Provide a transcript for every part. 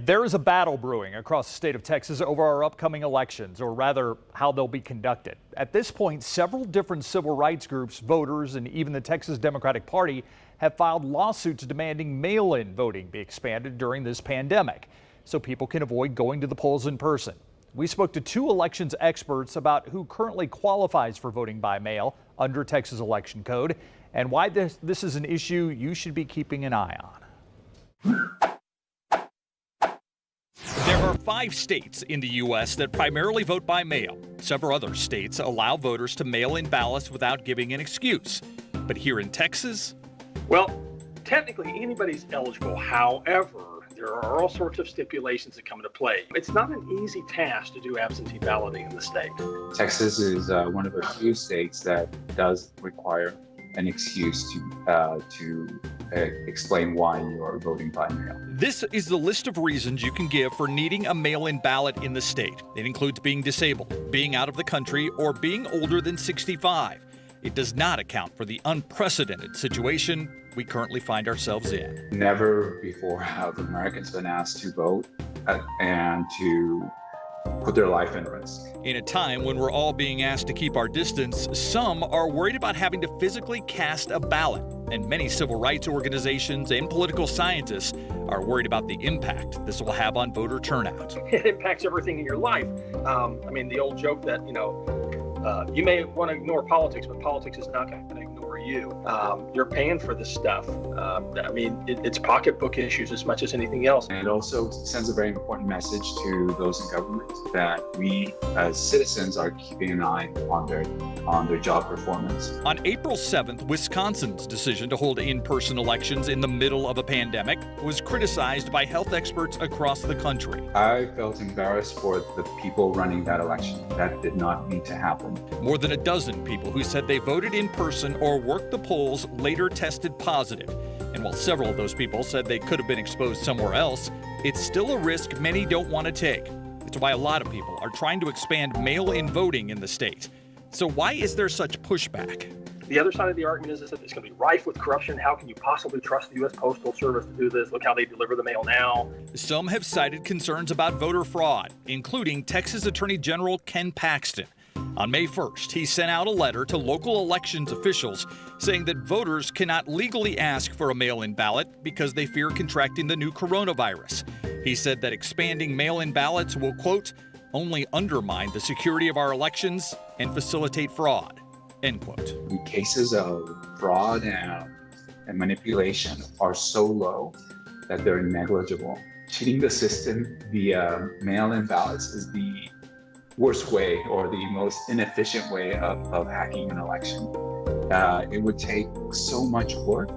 There is a battle brewing across the state of Texas over our upcoming elections, or rather how they'll be conducted. At this point, several different civil rights groups, voters, and even the Texas Democratic Party have filed lawsuits demanding mail-in voting be expanded during this pandemic so people can avoid going to the polls in person. We spoke to two elections experts about who currently qualifies for voting by mail under Texas election code and why this is an issue you should be keeping an eye on. There are 5 states in the U.S. that primarily vote by mail. Several other states allow voters to mail in ballots without giving an excuse. But here in Texas, well, technically anybody's eligible. However, there are all sorts of stipulations that come into play. It's not an easy task to do absentee balloting in the state. Texas is one of the few states that does require an excuse to explain why you are voting by mail. This is the list of reasons you can give for needing a mail-in ballot in the state. It includes being disabled, being out of the country, or being older than 65. It does not account for the unprecedented situation we currently find ourselves in. Never before have Americans been asked to vote and to put their life in risk. In a time when we're all being asked to keep our distance, some are worried about having to physically cast a ballot. And many civil rights organizations and political scientists are worried about the impact this will have on voter turnout. It impacts everything in your life. I mean, the old joke that, you may want to ignore politics, but politics is not going to ignore you. You're paying for this stuff. It's pocketbook issues as much as anything else. And it also sends a very important message to those in government that we as citizens are keeping an eye on their job performance. On April 7th, Wisconsin's decision to hold in-person elections in the middle of a pandemic was criticized by health experts across the country. I felt embarrassed for the people running that election. That did not need to happen. More than a dozen people who said they voted in person or worked the polls later tested positive. And while several of those people said they could have been exposed somewhere else, it's still a risk many don't want to take. It's why a lot of people are trying to expand mail-in voting in the state. So why is there such pushback? The other side of the argument is that it's going to be rife with corruption. How can you possibly trust the U.S. Postal Service to do this? Look how they deliver the mail now. Some have cited concerns about voter fraud, including Texas Attorney General Ken Paxton. On May 1st, he sent out a letter to local elections officials saying that voters cannot legally ask for a mail-in ballot because they fear contracting the new coronavirus. He said that expanding mail-in ballots will, quote, only undermine the security of our elections and facilitate fraud, end quote. The cases of fraud and manipulation are so low that they're negligible. Cheating the system via mail-in ballots is the worst way or the most inefficient way of hacking an election. It would take so much work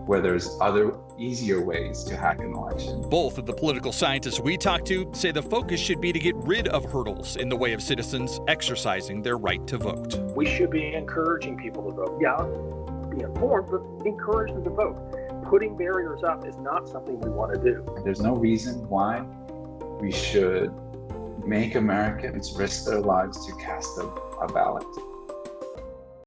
where there's other easier ways to hack an election. Both of the political scientists we talked to say the focus should be to get rid of hurdles in the way of citizens exercising their right to vote. We should be encouraging people to vote. Yeah, be informed, but encourage them to vote. Putting barriers up is not something we want to do. There's no reason why we should make Americans risk their lives to cast a ballot.